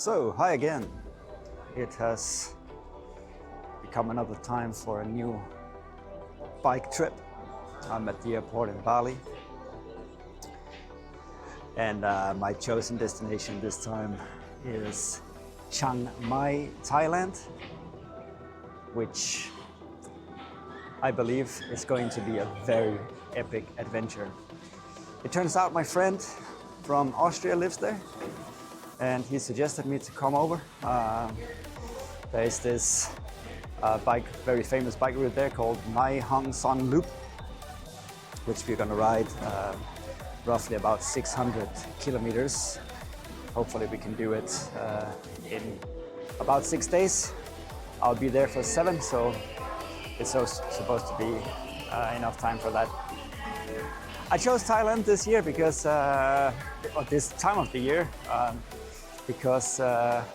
So, hi again. It has become another time for a new bike trip. I'm at the airport in Bali, and my chosen destination this time is Chiang Mai, Thailand, which I believe is going to be a very epic adventure. It turns out my friend from Austria lives there, and he suggested me to come over. There is this very famous bike route there called Mae Hong Son Loop, which we're gonna ride roughly about 600 kilometers. Hopefully we can do it in about 6 days. I'll be there for 7, so it's supposed to be enough time for that. I chose Thailand this year because, or this time of the year, because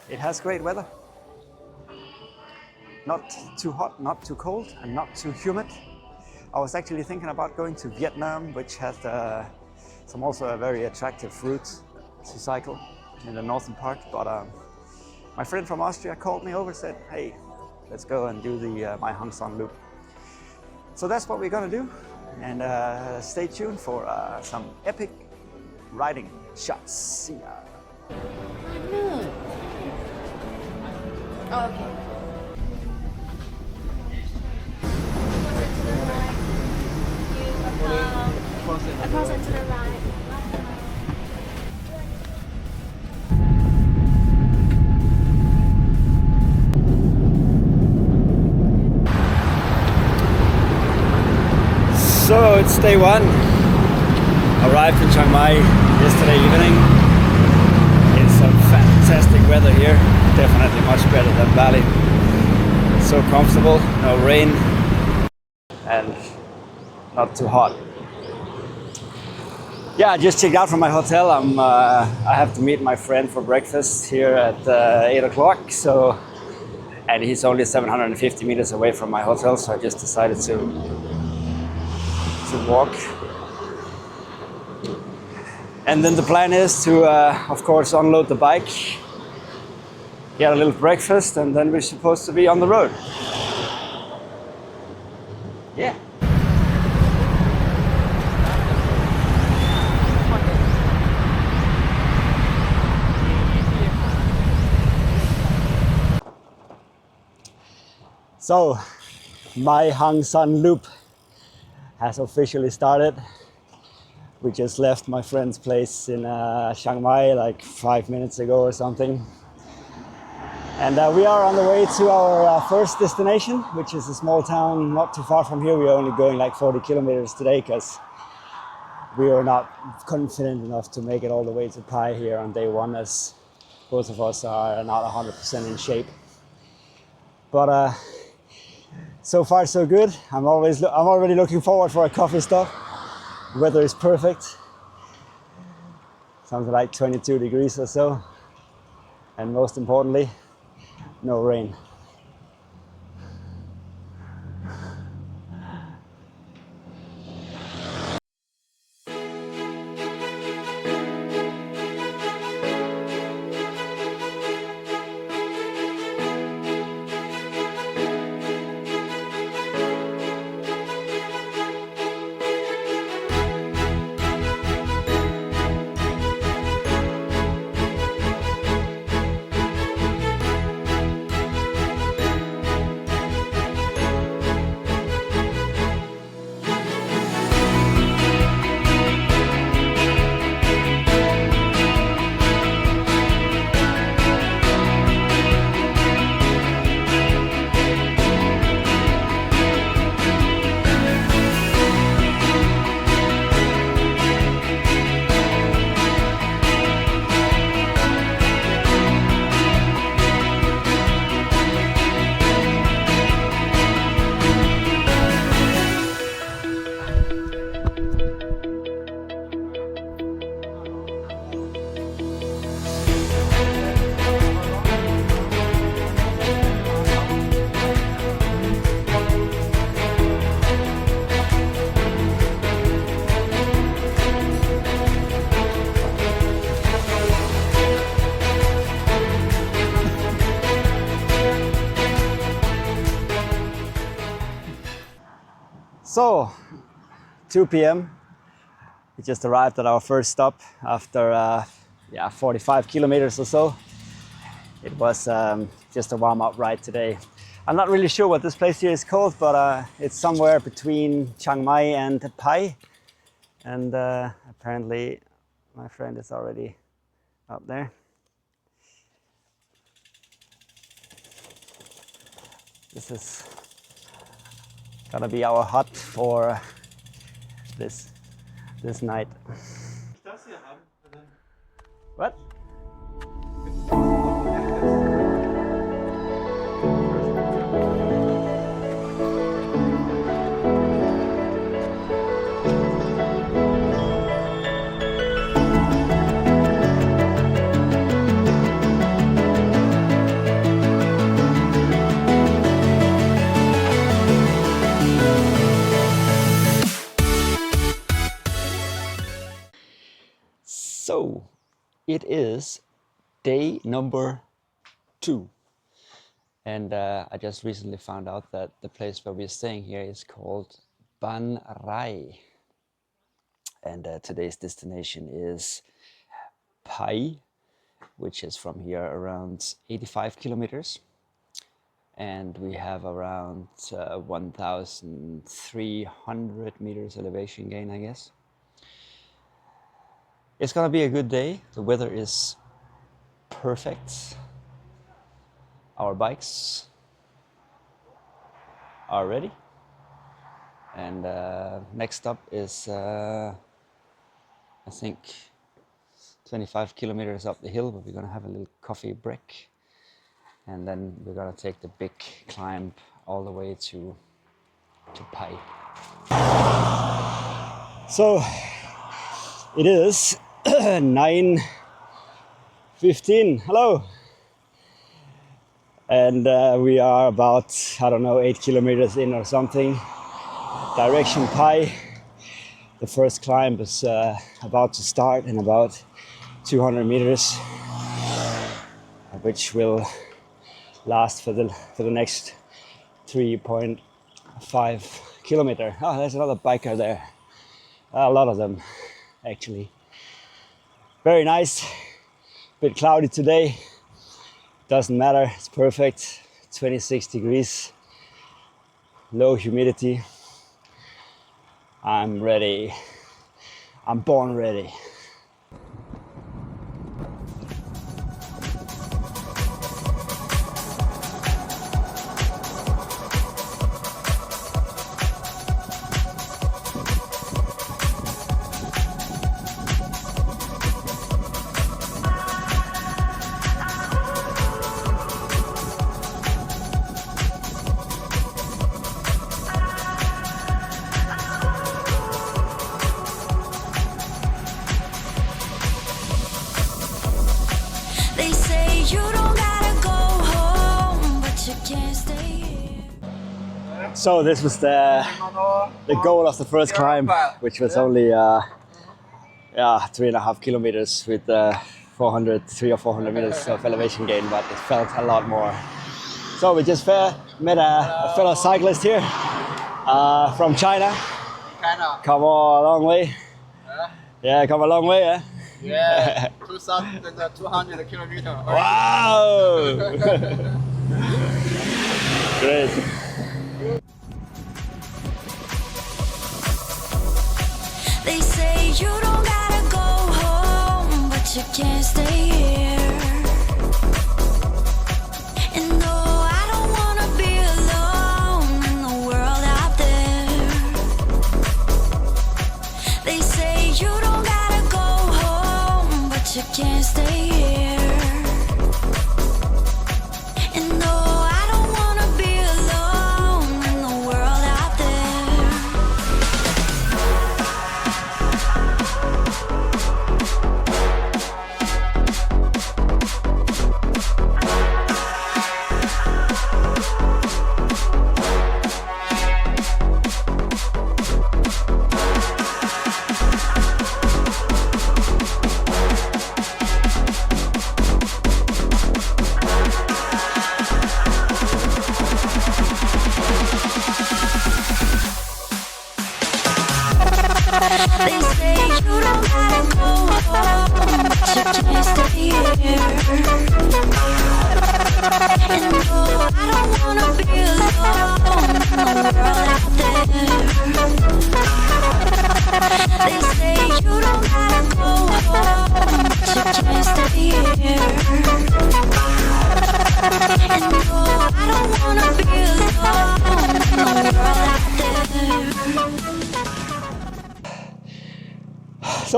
it has great weather. Not too hot, not too cold, and not too humid. I was actually thinking about going to Vietnam, which has some also a very attractive route to cycle in the northern part. But my friend from Austria called me over and said, hey, let's go and do the Mae Hong Son Loop. So that's what we're gonna do. And stay tuned for some epic riding shots. See ya. Oh, okay. Across and to the right. So it's day one. Arrived in Chiang Mai yesterday evening. It's some fantastic weather here. Definitely much better than Bali. So comfortable, no rain, and not too hot. Yeah, I just checked out from my hotel. I have to meet my friend for breakfast here at 8 o'clock. So, and he's only 750 meters away from my hotel, so I just decided to walk. And then the plan is to, of course, unload the bike, get a little breakfast, and then we're supposed to be on the road. Yeah. So, Mae Hong Son Loop has officially started. We just left my friend's place in Chiang Mai like 5 minutes ago or something. And we are on the way to our first destination, which is a small town not too far from here. We're only going like 40 kilometers today because we are not confident enough to make it all the way to Pai here on day one, as both of us are not 100% in shape. But so far so good. I'm already looking forward for a coffee stop. Weather is perfect. Something like 22 degrees or so. And most importantly, no rain. So, 2 p.m. We just arrived at our first stop after 45 kilometers or so. It was just a warm-up ride today. I'm not really sure what this place here is called, but it's somewhere between Chiang Mai and Pai. And apparently my friend is already up there. This is gonna be our hut for this night. What? So it is day number 2, and I just recently found out that the place where we're staying here is called Ban Rai, and today's destination is Pai, which is from here around 85 kilometers, and we have around 1,300 meters elevation gain, I guess. It's gonna be a good day. The weather is perfect. Our bikes are ready. And next up is, I think, 25 kilometers up the hill, but we're gonna have a little coffee break. And then we're gonna take the big climb all the way to Pai. So it is 9:15. Hello. And we are about, I don't know, 8 kilometers in or something, direction Pai. The first climb is about to start in about 200 meters, which will last for the next 3.5 kilometers. Oh, there's another biker there. A lot of them, actually. Very nice. Bit cloudy today. Doesn't matter, it's perfect. 26 degrees, low humidity. I'm ready. I'm born ready. So this was the goal of the first climb, which was only 3.5 kilometers with 300 or 400 meters of elevation gain, but it felt a lot more. So we just met a fellow cyclist here from China. Come a long way. Yeah, come a long way, eh? Yeah, 2,200 kilometers. Wow! Great. They say you don't gotta go home, but you can't stay here. And no, I don't wanna be alone in the world out there. They say you don't gotta go home, but you can't stay here. And no, I don't wanna be alone in the world out there.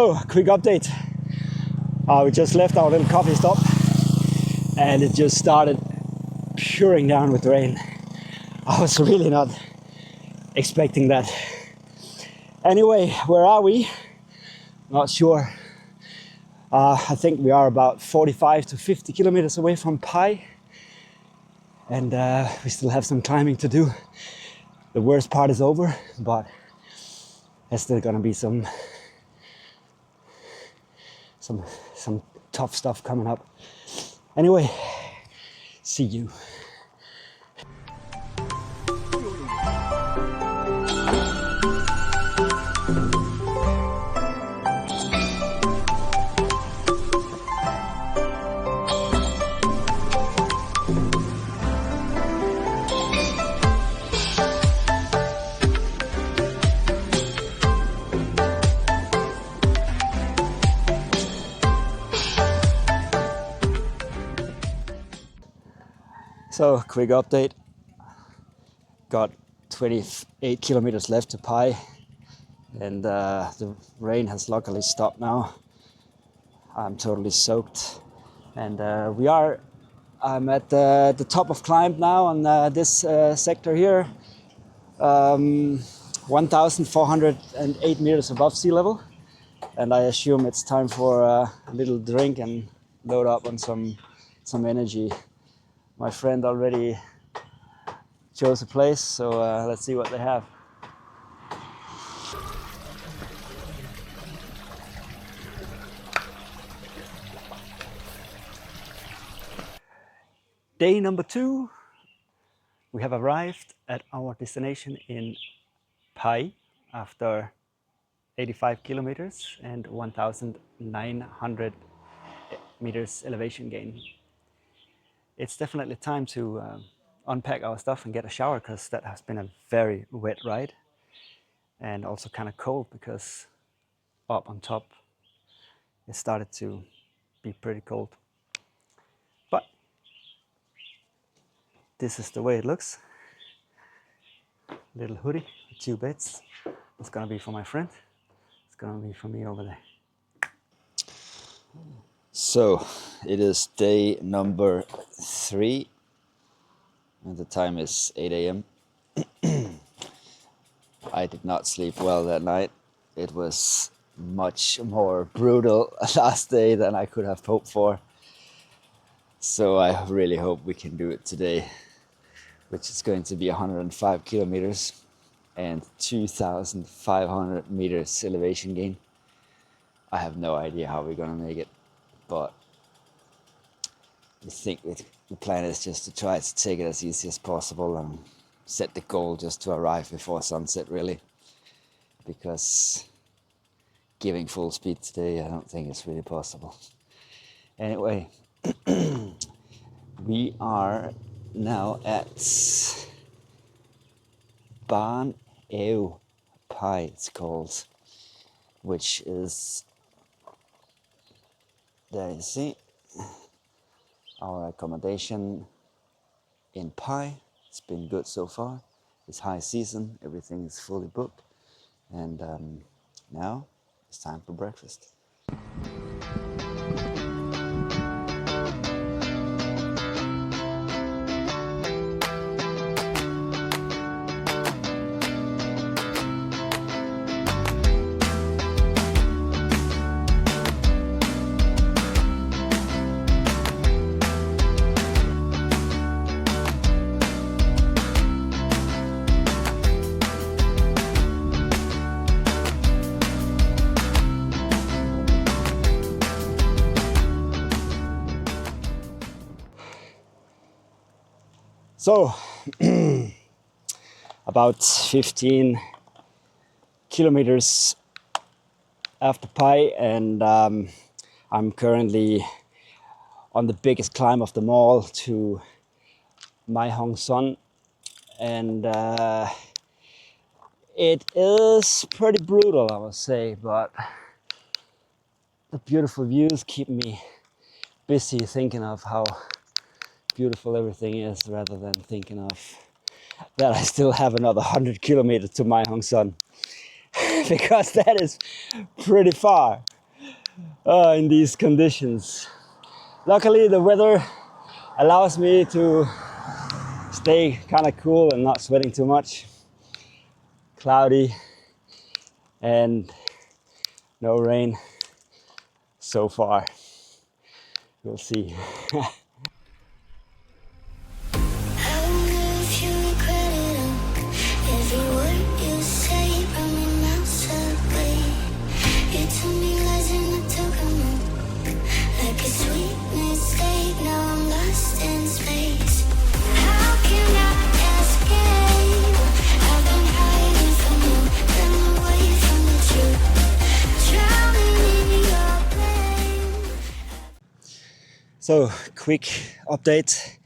So, quick update. We just left our little coffee stop and it just started pouring down with rain. I was really not expecting that. Anyway, where are we? Not sure. I think we are about 45 to 50 kilometers away from Pai. And we still have some climbing to do. The worst part is over, but there's still gonna be some tough stuff coming up. Anyway, see you. So, quick update. Got 28 kilometers left to Pai, and the rain has luckily stopped now. I'm totally soaked, and I'm at the top of climb now on this sector here, 1,408 meters above sea level, and I assume it's time for a little drink and load up on some energy. My friend already chose a place, so let's see what they have. Day number 2. We have arrived at our destination in Pai after 85 kilometers and 1,900 meters elevation gain. It's definitely time to unpack our stuff and get a shower, because that has been a very wet ride and also kind of cold, because up on top it started to be pretty cold. But this is the way it looks. Little hoodie, 2 beds. It's gonna be for my friend. It's gonna be for me over there. So it is day number 3 and the time is 8 a.m. I did not sleep well that night. It was much more brutal last day than I could have hoped for. So I really hope we can do it today, which is going to be 105 kilometers and 2,500 meters elevation gain. I have no idea how we're gonna make it, but I think the plan is just to try to take it as easy as possible and set the goal just to arrive before sunset, really, because giving full speed today I don't think it's really possible. Anyway, we are now at Ban Eo Pai, it's called, which is, there you see, our accommodation in Pai. It's been good so far. It's high season, everything is fully booked, and now it's time for breakfast. So, about 15 kilometers after Pai, and I'm currently on the biggest climb of them all to Mae Hong Son, and it is pretty brutal, I must say, but the beautiful views keep me busy thinking of how beautiful everything is, rather than thinking of that I still have another 100 kilometers to Mae Hong Son because that is pretty far. in these conditions. Luckily, the weather allows me to stay kind of cool and not sweating too much. Cloudy and no rain so far. We'll see. So, quick update.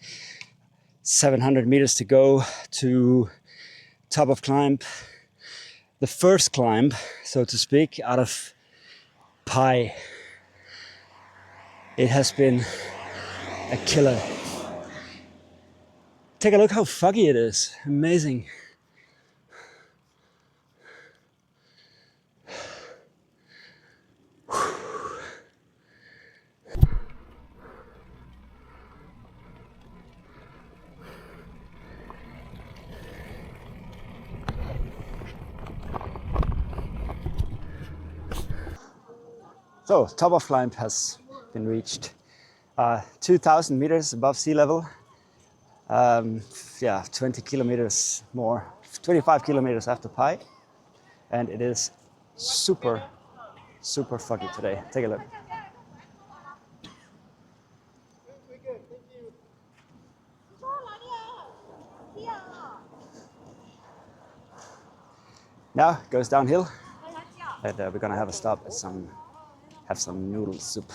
700 meters to go to top of climb. The first climb, so to speak, out of Pai. It has been a killer. Take a look how foggy it is. Amazing. So, top of climb has been reached. 2,000 meters above sea level. 20 kilometers more, 25 kilometers after Pai. And it is super foggy today. Take a look. Now it goes downhill, and we're gonna have a stop at have some noodle soup.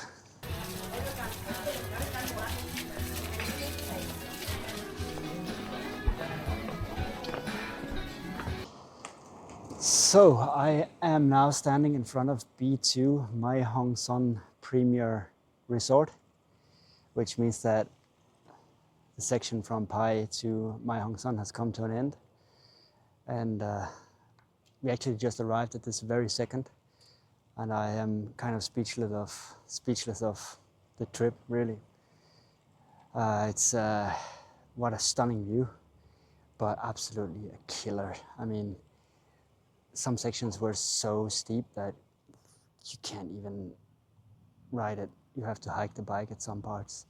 So I am now standing in front of B2 Mae Hong Son Premier Resort, which means that the section from Pai to Mae Hong Son has come to an end. And we actually just arrived at this very second. And I am kind of speechless of the trip, really. It's what a stunning view, but absolutely a killer. I mean, some sections were so steep that you can't even ride it. You have to hike the bike at some parts,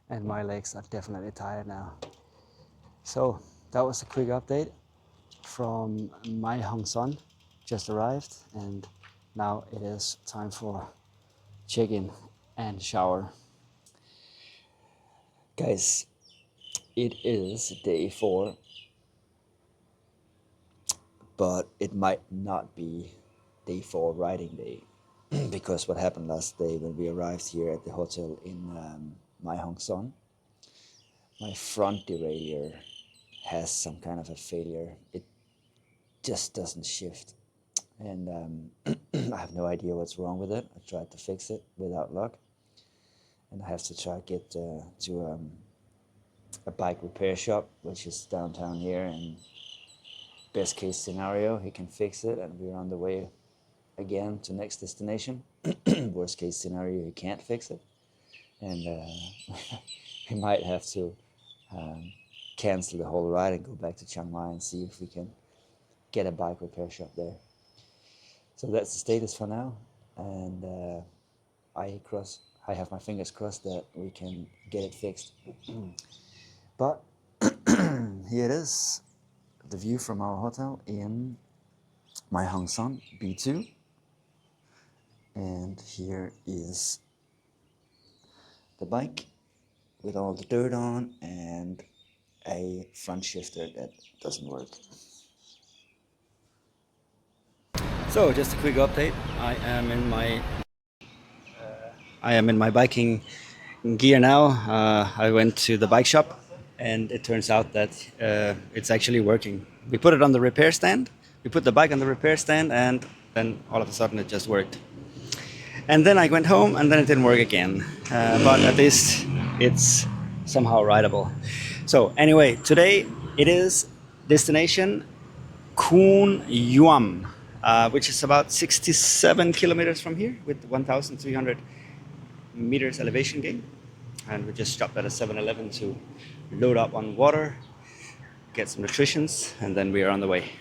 and my legs are definitely tired now. So that was a quick update from Mae Hong Son. Just arrived, and now it is time for check-in and shower. Guys, it is day 4, but it might not be day 4 riding day because what happened last day when we arrived here at the hotel in Mae Hong Son, my front derailleur has some kind of a failure. It just doesn't shift. And I have no idea what's wrong with it. I tried to fix it without luck. And I have to try to get to a bike repair shop, which is downtown here. And best case scenario, he can fix it and we're on the way again to next destination. Worst case scenario, he can't fix it. And we might have to cancel the whole ride and go back to Chiang Mai and see if we can get a bike repair shop there. So that's the status for now, and I have my fingers crossed that we can get it fixed. But here it is, the view from our hotel in Mae Hong Son, B2. And here is the bike with all the dirt on and a front shifter that doesn't work. So just a quick update. I am in my biking gear now. I went to the bike shop and it turns out that it's actually working. We put it on the repair stand. We put the bike on the repair stand and then all of a sudden it just worked. And then I went home and then it didn't work again. But at least it's somehow rideable. So anyway, today it is destination Khun Yuam. which is about 67 kilometers from here with 1,300 meters elevation gain. And we just stopped at a 7-Eleven to load up on water, get some nutritions, and then we are on the way.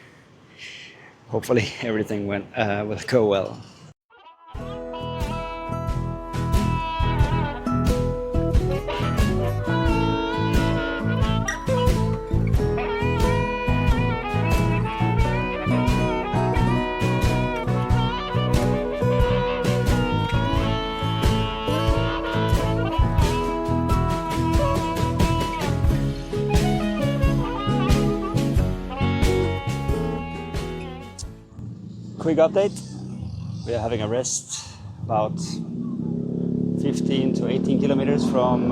Hopefully everything will go well. Quick update. We are having a rest about 15 to 18 kilometers from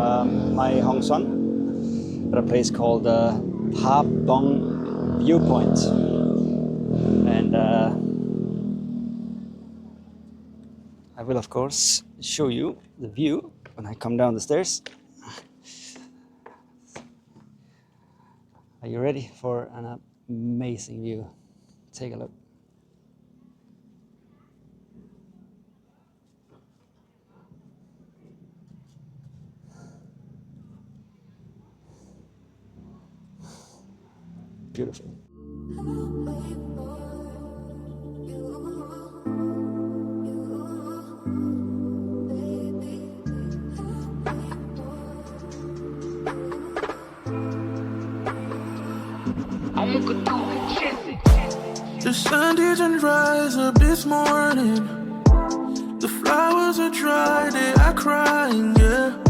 Mae Hong Son at a place called Ha Bong Viewpoint. And I will of course show you the view when I come down the stairs. Are you ready for an amazing view? Take a look. Beautiful. The sun didn't rise up this morning. The flowers are dry, they are crying, yeah.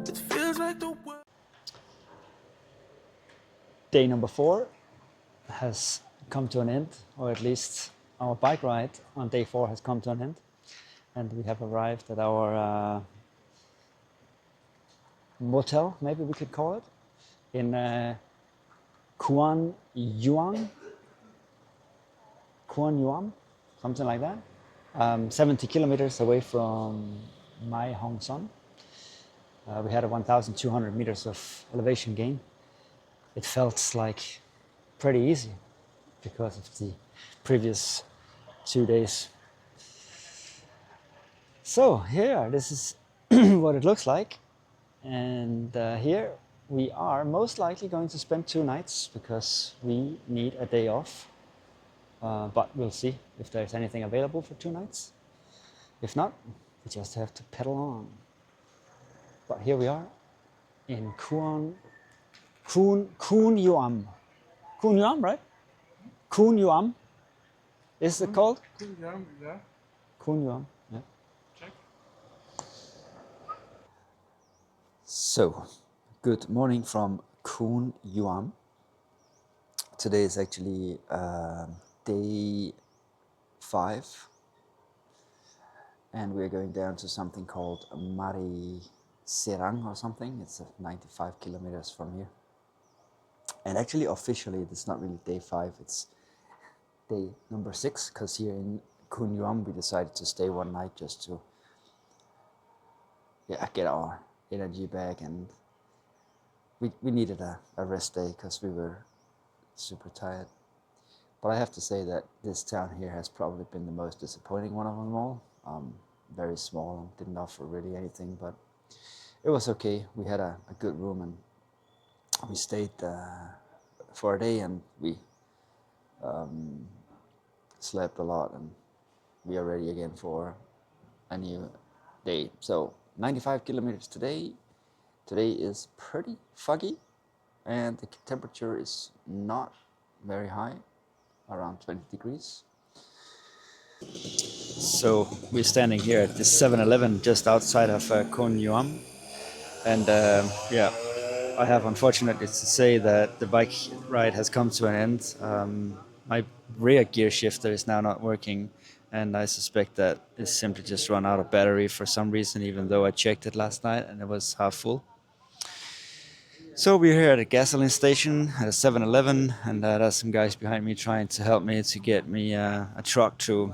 It feels like the world. Day number 4 has come to an end, or at least our bike ride on day 4 has come to an end, and we have arrived at our motel, maybe we could call it, in Quan Yuan, something like that, 70 kilometers away from Mae Hong Son. We had a 1,200 meters of elevation gain. It felt like pretty easy because of the previous 2 days. So here, this is what it looks like. And here we are most likely going to spend 2 nights because we need a day off. But we'll see if there's anything available for 2 nights. If not, we just have to pedal on. But here we are in Kun Yuam. Kun Yuam, right? Kun Yuam. Is it called? Kun Yuam, yeah. Kun Yuam, yeah. Check. So, good morning from Kun Yuam. Today is actually day 5. And we're going down to something called Mari Serang or something. It's 95 kilometers from here. And actually, officially, it's not really day 5, it's day number 6, because here in Kun Yuam we decided to stay 1 night just to get our energy back, and we needed a rest day because we were super tired. But I have to say that this town here has probably been the most disappointing one of them all. Very small and didn't offer really anything, but it was okay. We had a good room and we stayed for a day, and we slept a lot, and we are ready again for a new day. So 95 kilometers today. Today is pretty foggy and the temperature is not very high, around 20 degrees. So we're standing here at this 7-Eleven just outside of Kun Yuam, and I have unfortunately to say that the bike ride has come to an end. My rear gear shifter is now not working, and I suspect that it's simply just run out of battery for some reason, even though I checked it last night and it was half full. So we're here at a gasoline station at a 7-Eleven, and there's some guys behind me trying to help me to get me a truck to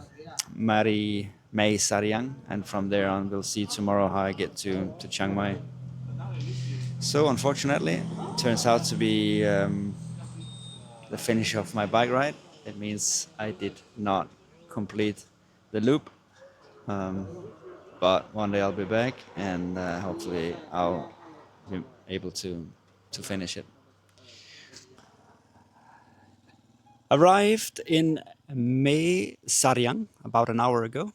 Mae Sariang, and from there on we'll see tomorrow how I get to Chiang Mai. So unfortunately, it turns out to be the finish of my bike ride. It means I did not complete the loop. But one day I'll be back, and hopefully I'll be able to finish it. Arrived in Mae Sariang about an hour ago.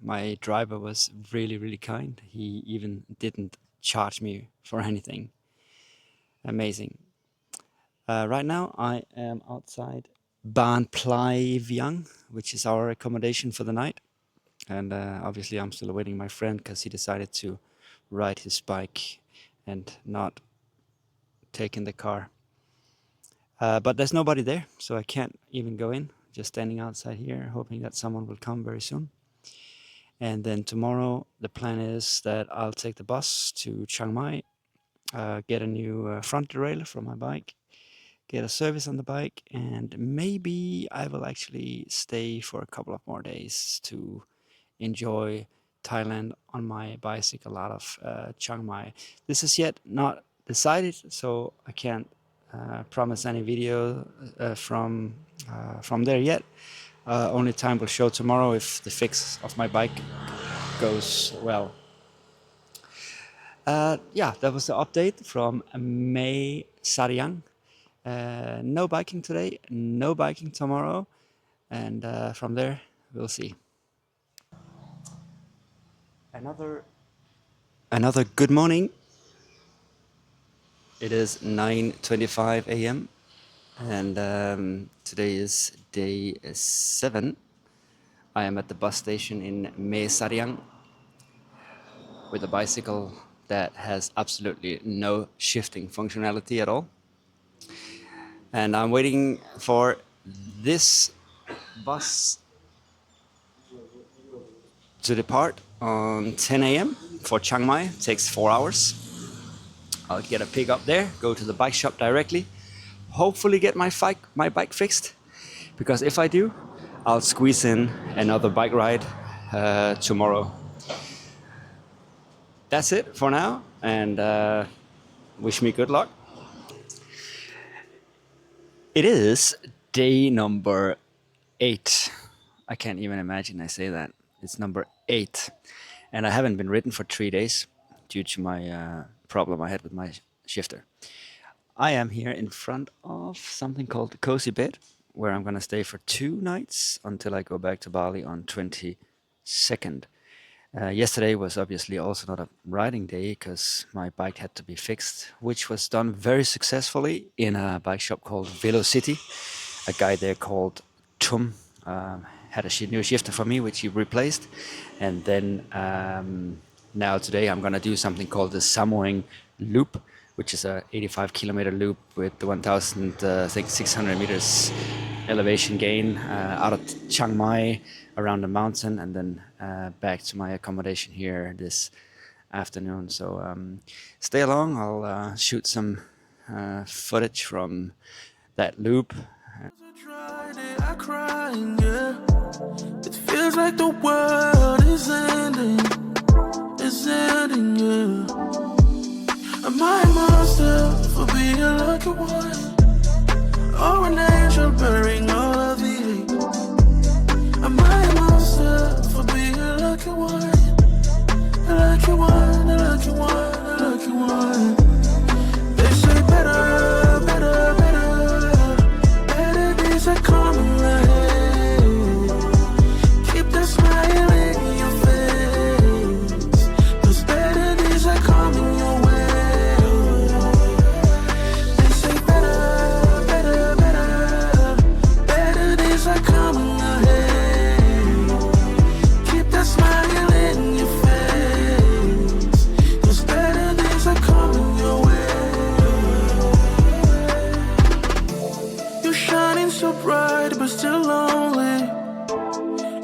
My driver was really, really kind. He even didn't charge me for anything. Amazing. Right now I am outside Ban Plai Viang, which is our accommodation for the night. And obviously I'm still awaiting my friend because he decided to ride his bike and not take in the car. But there's nobody there, so I can't even go in. Just standing outside here, hoping that someone will come very soon. And then tomorrow, the plan is that I'll take the bus to Chiang Mai, get a new front derailleur for my bike, get a service on the bike, and maybe I will actually stay for a couple of more days to enjoy Thailand on my bicycle out of Chiang Mai. This is yet not decided, so I can't promise any video from there yet. Only time will show tomorrow if the fix of my bike goes well. Yeah, that was the update from Mae Sariang. No biking today, no biking tomorrow, and from there we'll see. Another good morning. It is 9:25 a.m. and today is day 7. I am at the bus station in Mae Sariang with a bicycle that has absolutely no shifting functionality at all. And I'm waiting for this bus to depart on 10 a.m. for Chiang Mai. It takes 4 hours. I'll get a pick up there, go to the bike shop directly, hopefully get my bike fixed, because if I do, I'll squeeze in another bike ride tomorrow. That's it for now, and wish me good luck. It is day number 8. I can't even imagine I say that. It's number 8, and I haven't been ridden for 3 days due to my problem I had with my shifter. I am here in front of something called the Cozy Bed, where I'm gonna stay for 2 nights until I go back to Bali on 22nd. Yesterday was obviously also not a riding day because my bike had to be fixed, which was done very successfully in a bike shop called Velocity. A guy there called Tum had a new shifter for me, which he replaced. And then now today I'm gonna do something called the Samoeng Loop, which is a 85 kilometer loop with 1,600 meters elevation gain out of Chiang Mai around the mountain, and then back to my accommodation here this afternoon. So stay along, I'll shoot some footage from that loop. It feels like the world is ending, yeah. Am I a monster for being a lucky one, or an angel bearing all of the hate? Am I a monster for being a lucky one, a lucky one, a lucky one, a lucky one? They say better, better, better, better days are coming ahead. Keep the smile in your face, 'cause better days are coming your way. They say better, better, better, better days are coming ahead. Keep that smile in your face, 'cause better days are coming your way. You're shining so bright but still lonely.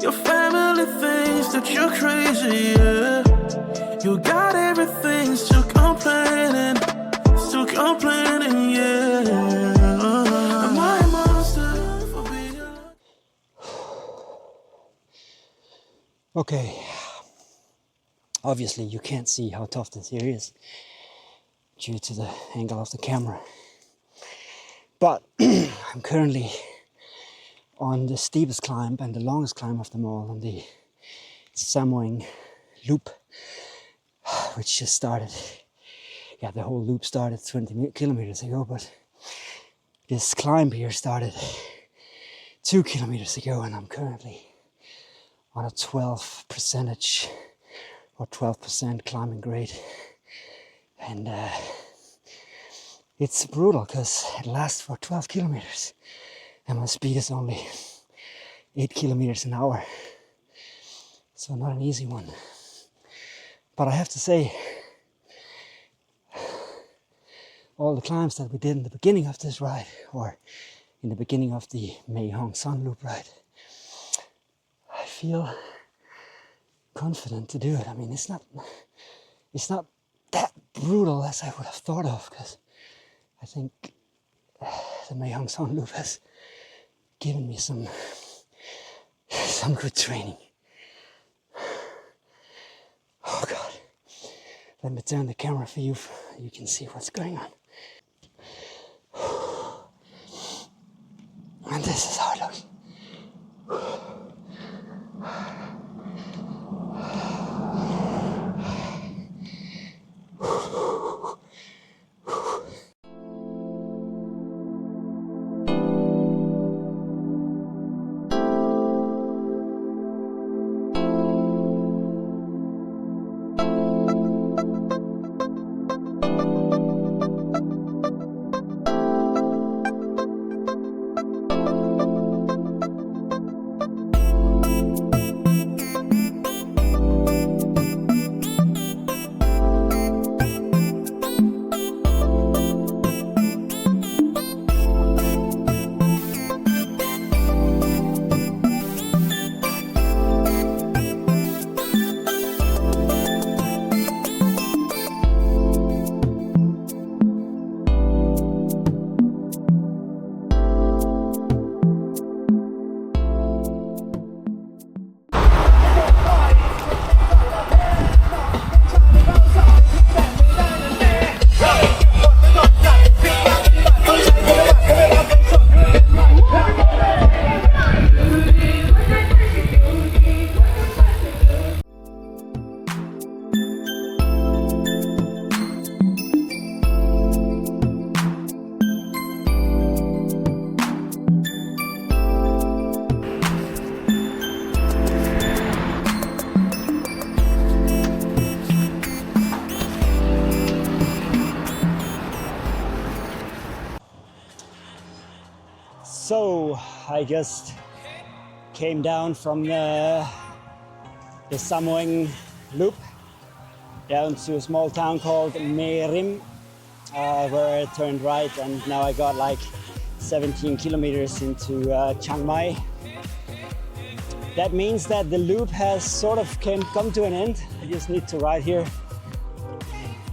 Your family thinks that you're crazy, yeah. You got everything, still complaining, yeah. Am I a monster for being? Okay. Obviously you can't see how tough this here is due to the angle of the camera. But I'm currently on the steepest climb and the longest climb of them all, on the Samoeng Loop, which just started. Yeah, the whole loop started 20 kilometers ago, but this climb here started 2 kilometers ago, and I'm currently on a 12% or 12% climbing grade. And it's brutal because it lasts for 12 kilometers and my speed is only 8 kilometers an hour. So not an easy one. But I have to say, all the climbs that we did in the beginning of this ride, or in the beginning of the Mae Hong Son Loop ride, I feel confident to do it. I mean, it's not that brutal as I would have thought of, because I think the Mae Hong Son Loop has given me some good training. Oh God, let me turn the camera for you. You can see what's going on. And this is how it looks. So I just came down from the Samoeng Loop down to a small town called Mae where I turned right, and now I got like 17 kilometers into Chiang Mai. That means that the loop has sort of come to an end. I just need to ride here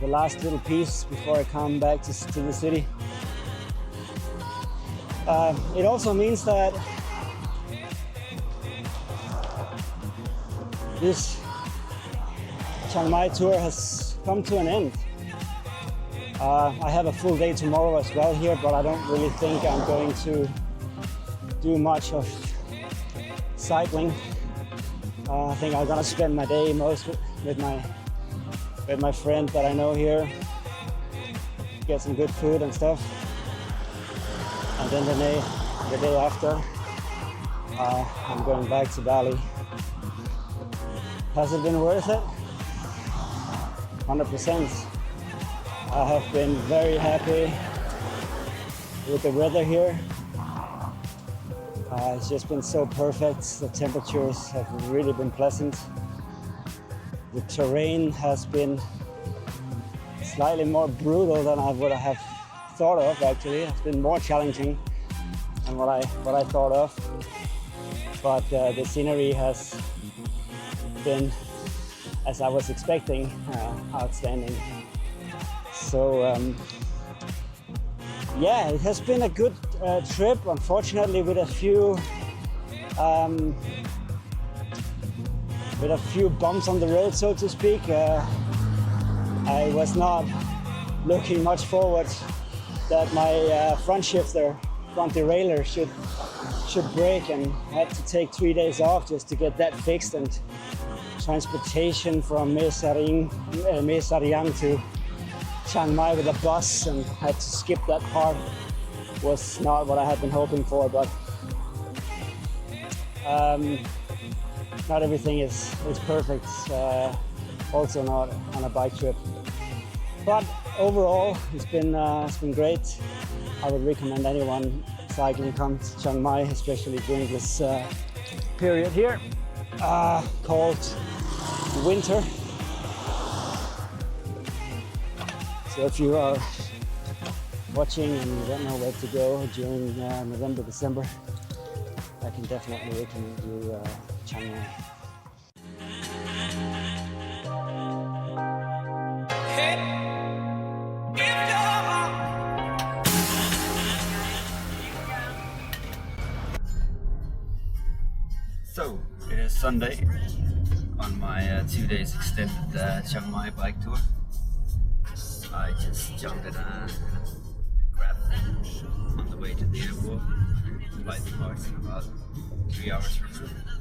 the last little piece before I come back to the city. It also means that this Chiang Mai tour has come to an end. I have a full day tomorrow as well here, but I don't really think I'm going to do much of cycling. I think I'm gonna spend my day most with my friend that I know here, get some good food and stuff. And then the day after, I'm going back to Bali. Has it been worth it? 100%. I have been very happy with the weather here. It's just been so perfect. The temperatures have really been pleasant. The terrain has been slightly more brutal than I would have thought of. Actually, it's been more challenging than what I thought of. But the scenery has been, as I was expecting, outstanding. So yeah, it has been a good trip. Unfortunately, with a few bumps on the road, so to speak. I was not looking much forward that my front derailleur ruptured brake and had to take 3 days off just to get that fixed, and transportation from Mae Sariang to Chiang Mai with a bus, and had to skip that part. Was not what I had been hoping for, but not everything is perfect, also not on a bike trip. But overall, it's been great. I would recommend anyone cycling come to Chiang Mai, especially during this period here, called winter. So if you are watching and you don't know where to go during November, December, I can definitely recommend you Chiang Mai. So it is Sunday on my 2 days extended Chiang Mai bike tour. I just jumped in a Grab on the way to the airport. Flight departs in about 3 hours from now.